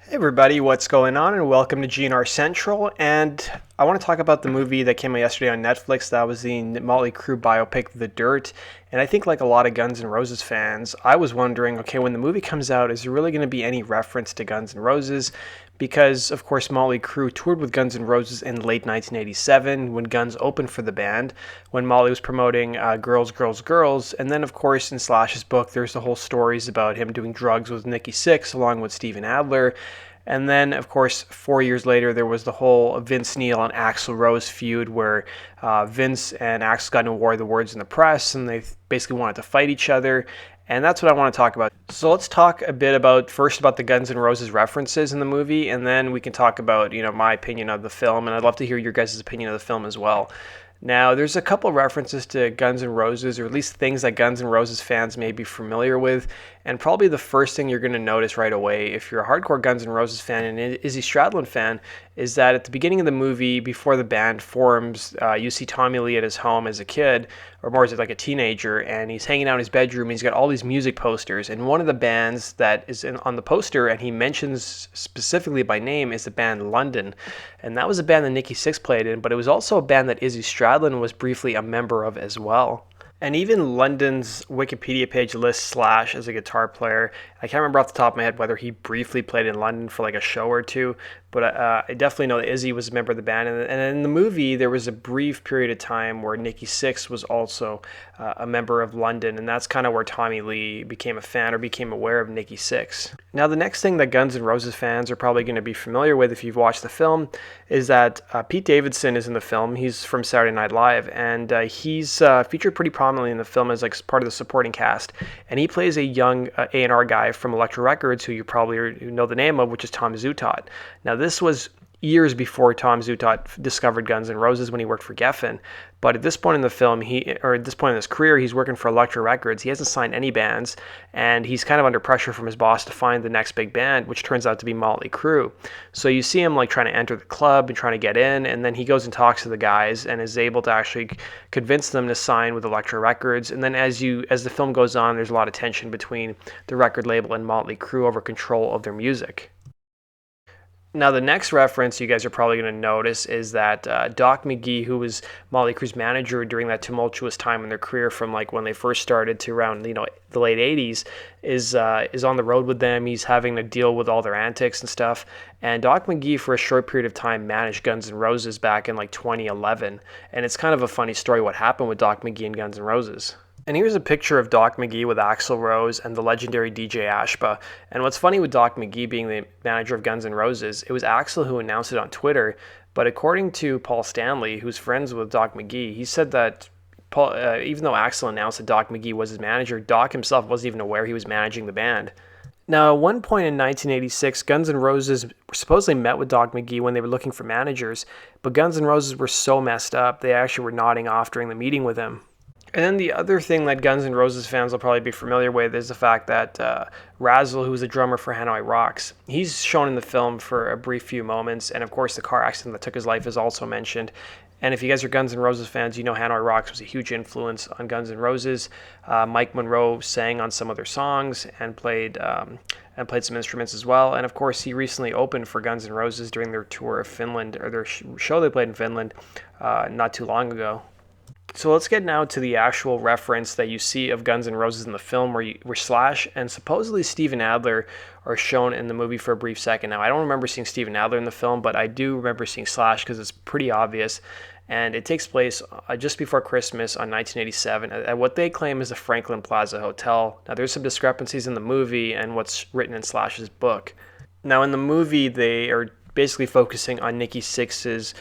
Hey everybody, what's going on? And welcome to GNR Central. And I want to talk about the movie that came out yesterday on Netflix. That was the Motley Crue biopic, The Dirt. And I think, like a lot of Guns N' Roses fans, I was wondering, okay, when the movie comes out, is there really going to be any reference to Guns N' Roses? Because, of course, Motley Crue toured with Guns N' Roses in late 1987 when Guns opened for the band, when Motley was promoting Girls, Girls, Girls. And then, of course, in Slash's book, there's the whole stories about him doing drugs with Nikki Sixx along with Steven Adler. And then, of course, 4 years later, there was the whole Vince Neil and Axl Rose feud where Vince and Axl got into war of the words in the press, and they basically wanted to fight each other. And that's what I want to talk about. So let's talk a bit about the Guns N' Roses references in the movie, and then we can talk about, my opinion of the film, and I'd love to hear your guys' opinion of the film as well. Now, there's a couple references to Guns N' Roses, or at least things that Guns N' Roses fans may be familiar with, and probably the first thing you're going to notice right away if you're a hardcore Guns N' Roses fan and an Izzy Stradlin fan is that at the beginning of the movie, before the band forms, you see Tommy Lee at his home as a kid, or more as like a teenager, and he's hanging out in his bedroom, and he's got all these music posters, and one of the bands that is on the poster, and he mentions specifically by name, is the band London, and that was a band that Nikki Sixx played in, but it was also a band that Izzy Stradlin was briefly a member of as well. And even London's Wikipedia page lists Slash as a guitar player. I can't remember off the top of my head whether he briefly played in London for like a show or two, but I definitely know that Izzy was a member of the band. And in the movie, there was a brief period of time where Nikki Sixx was also a member of London, and that's kind of where Tommy Lee became a fan or became aware of Nikki Sixx. Now, the next thing that Guns N' Roses fans are probably going to be familiar with if you've watched the film is that Pete Davidson is in the film. He's from Saturday Night Live, and he's featured pretty prominently in the film as like part of the supporting cast, and he plays a young A&R guy from Elektra Records who you probably know the name of, which is Tom Zutaut. Now, this was years before Tom Zutaut discovered Guns N' Roses when he worked for Geffen. But at this point in the film, at this point in his career, he's working for Elektra Records. He hasn't signed any bands, and he's kind of under pressure from his boss to find the next big band, which turns out to be Motley Crue. So you see him like trying to enter the club and trying to get in, and then he goes and talks to the guys and is able to actually convince them to sign with Elektra Records. And then as the film goes on, there's a lot of tension between the record label and Motley Crue over control of their music. Now, the next reference you guys are probably going to notice is that Doc McGhee, who was Motley Crue's manager during that tumultuous time in their career from like when they first started to around the late 80s, is on the road with them. He's having to deal with all their antics and stuff. And Doc McGhee, for a short period of time, managed Guns N' Roses back in like 2011. And it's kind of a funny story what happened with Doc McGhee and Guns N' Roses. And here's a picture of Doc McGhee with Axl Rose and the legendary DJ Ashba. And what's funny with Doc McGhee being the manager of Guns N' Roses, it was Axl who announced it on Twitter. But according to Paul Stanley, who's friends with Doc McGhee, he said that even though Axl announced that Doc McGhee was his manager, Doc himself wasn't even aware he was managing the band. Now, at one point in 1986, Guns N' Roses supposedly met with Doc McGhee when they were looking for managers, but Guns N' Roses were so messed up, they actually were nodding off during the meeting with him. And then the other thing that Guns N' Roses fans will probably be familiar with is the fact that Razzle, who was a drummer for Hanoi Rocks, he's shown in the film for a brief few moments, and of course the car accident that took his life is also mentioned. And if you guys are Guns N' Roses fans, you know Hanoi Rocks was a huge influence on Guns N' Roses. Mike Monroe sang on some of their songs and played some instruments as well. And of course, he recently opened for Guns N' Roses during their tour of Finland, or their show they played in Finland not too long ago. So let's get now to the actual reference that you see of Guns N' Roses in the film where Slash and supposedly Steven Adler are shown in the movie for a brief second. Now, I don't remember seeing Steven Adler in the film, but I do remember seeing Slash because it's pretty obvious. And it takes place just before Christmas on 1987 at what they claim is the Franklin Plaza Hotel. Now, there's some discrepancies in the movie and what's written in Slash's book. Now, in the movie, they are basically focusing on Nikki Sixx's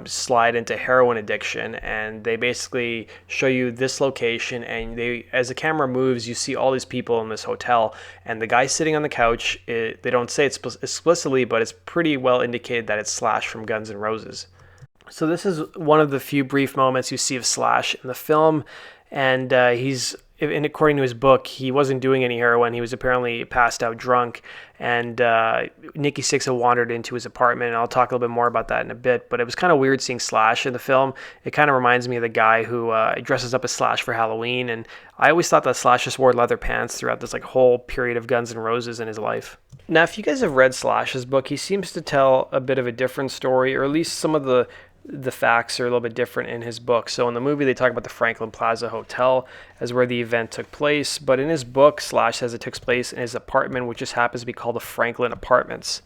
slide into heroin addiction, and they basically show you this location, and as the camera moves, you see all these people in this hotel, and the guy sitting on the couch, they don't say it explicitly, but it's pretty well indicated that it's Slash from Guns N' Roses. So this is one of the few brief moments you see of Slash in the film, and he's and according to his book, he wasn't doing any heroin. He was apparently passed out drunk, and Nikki Sixx had wandered into his apartment. And I'll talk a little bit more about that in a bit. But it was kind of weird seeing Slash in the film. It kind of reminds me of the guy who dresses up as Slash for Halloween. And I always thought that Slash just wore leather pants throughout this like whole period of Guns N' Roses in his life. Now, if you guys have read Slash's book, he seems to tell a bit of a different story, or at least some of the facts are a little bit different in his book. So in the movie, they talk about the Franklin Plaza Hotel as where the event took place. But in his book, Slash says it took place in his apartment, which just happens to be called the Franklin Apartments.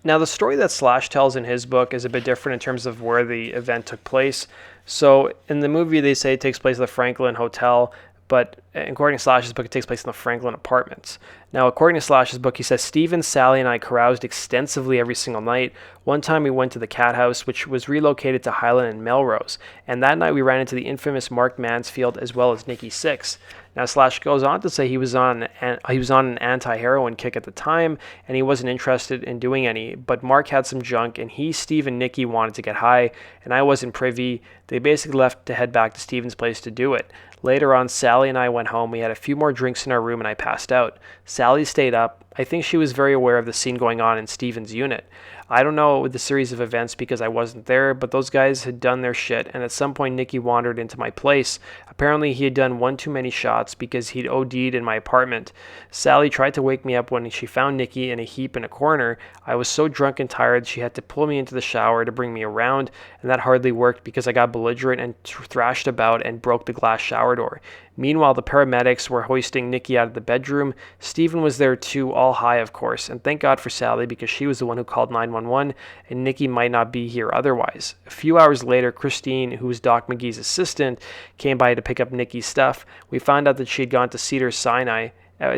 Now, the story that Slash tells in his book is a bit different in terms of where the event took place. So in the movie, they say it takes place at the Franklin Hotel, but according to Slash's book, it takes place in the Franklin Apartments. Now, according to Slash's book, he says, Steven, Sally, and I caroused extensively every single night. One time we went to the Cat House, which was relocated to Highland and Melrose. And that night we ran into the infamous Mark Mansfield as well as Nikki Sixx. Now, Slash goes on to say he was on an anti-heroin kick at the time, and he wasn't interested in doing any. But Mark had some junk, and he, Steve, and Nikki wanted to get high, and I wasn't privy. They basically left to head back to Steven's place to do it. Later on, Sally and I went home. We had a few more drinks in our room, and I passed out. Sally stayed up. I think she was very aware of the scene going on in Steven's unit. I don't know the series of events because I wasn't there, but those guys had done their shit, and at some point Nikki wandered into my place. Apparently he had done one too many shots because he'd OD'd in my apartment. Sally tried to wake me up when she found Nikki in a heap in a corner. I was so drunk and tired she had to pull me into the shower to bring me around, and that hardly worked because I got belligerent and thrashed about and broke the glass shower door. Meanwhile, the paramedics were hoisting Nikki out of the bedroom. Stephen was there too, all high, of course, and thank God for Sally because she was the one who called 911, and Nikki might not be here otherwise. A few hours later, Christine, who was Doc McGee's assistant, came by to pick up Nikki's stuff. We found out that she had gone to Cedars-Sinai.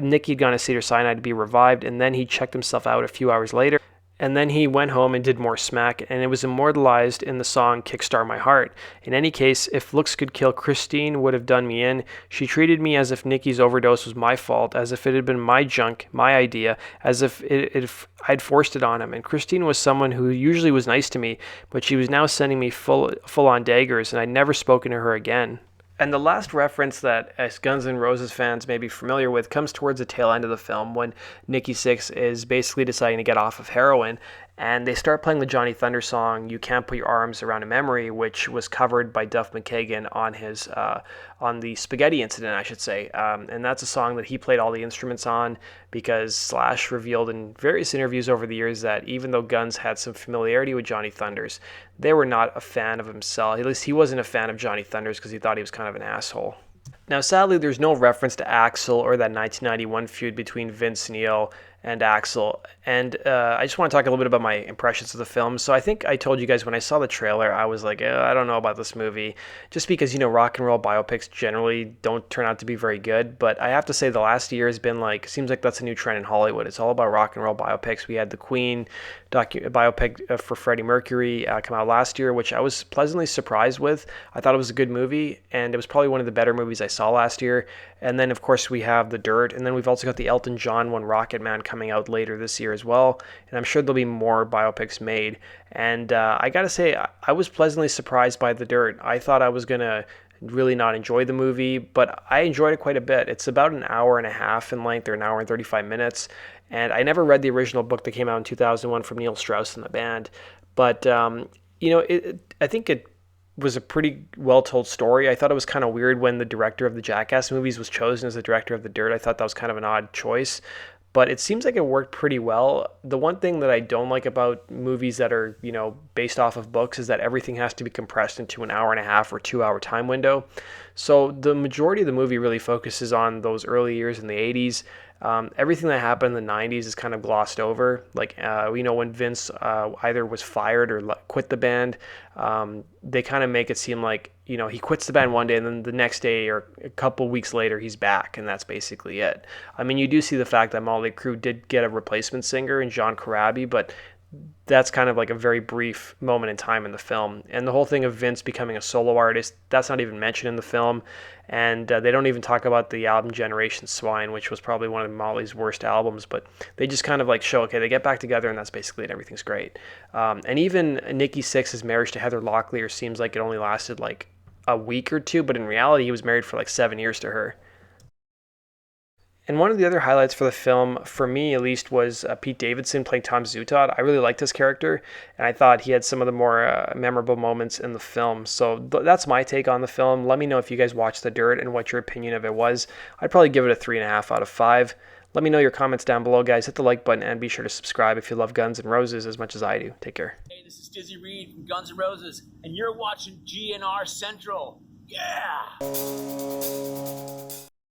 Nikki had gone to Cedars-Sinai to be revived, and then he checked himself out a few hours later. And then he went home and did more smack, and it was immortalized in the song Kickstart My Heart. In any case, if looks could kill, Christine would have done me in. She treated me as if Nikki's overdose was my fault, as if it had been my junk, my idea, as if I'd forced it on him. And Christine was someone who usually was nice to me, but she was now sending me full-on daggers, and I'd never spoken to her again. And the last reference that us Guns N' Roses fans may be familiar with comes towards the tail end of the film when Nikki Sixx is basically deciding to get off of heroin, and they start playing the Johnny Thunder song "You Can't Put Your Arms Around a Memory," which was covered by Duff McKagan on the Spaghetti Incident, I should say. And that's a song that he played all the instruments on because Slash revealed in various interviews over the years that even though Guns had some familiarity with Johnny Thunders, they were not a fan of himself. At least he wasn't a fan of Johnny Thunders because he thought he was kind of an asshole. Now, sadly, there's no reference to Axl or that 1991 feud between Vince Neil and Axl. And I just want to talk a little bit about my impressions of the film. So I think I told you guys when I saw the trailer, I was like, I don't know about this movie. Just because, rock and roll biopics generally don't turn out to be very good. But I have to say the last year has been seems like that's a new trend in Hollywood. It's all about rock and roll biopics. We had the Queen biopic for Freddie Mercury come out last year, which I was pleasantly surprised with. I thought it was a good movie, and it was probably one of the better movies I saw last year. And then, of course, we have The Dirt, and then we've also got the Elton John one, Rocket Man, coming out later this year as well. And I'm sure there'll be more biopics made. And I gotta say, I was pleasantly surprised by The Dirt. I thought I was gonna really not enjoy the movie, but I enjoyed it quite a bit. It's about an hour and a half in length, or an hour and 35 minutes. And I never read the original book that came out in 2001 from Neil Strauss and the band. But, I think it was a pretty well-told story. I thought it was kind of weird when the director of the Jackass movies was chosen as the director of The Dirt. I thought that was kind of an odd choice, but it seems like it worked pretty well. The one thing that I don't like about movies that are, based off of books is that everything has to be compressed into an hour and a half or 2-hour time window. So the majority of the movie really focuses on those early years in the 80s. Everything that happened in the 90s is kind of glossed over. When Vince either was fired or quit the band, they kind of make it seem like, he quits the band one day and then the next day or a couple weeks later he's back, and that's basically it. I mean, you do see the fact that Motley Crue did get a replacement singer in John Corabi, but that's kind of like a very brief moment in time in the film. And the whole thing of Vince becoming a solo artist, that's not even mentioned in the film. And they don't even talk about the album Generation Swine, which was probably one of Motley's worst albums. But they just kind of show, okay, they get back together and that's basically it. Everything's great. And even Nikki Sixx's marriage to Heather Locklear seems like it only lasted a week or two. But in reality, he was married for 7 years to her. And one of the other highlights for the film, for me at least, was Pete Davidson playing Tom Zutaut. I really liked his character, and I thought he had some of the more memorable moments in the film. So that's my take on the film. Let me know if you guys watched The Dirt and what your opinion of it was. I'd probably give it a 3.5 out of 5. Let me know your comments down below, guys. Hit the like button and be sure to subscribe if you love Guns N' Roses as much as I do. Take care. Hey, this is Dizzy Reed from Guns N' Roses, and you're watching GNR Central. Yeah!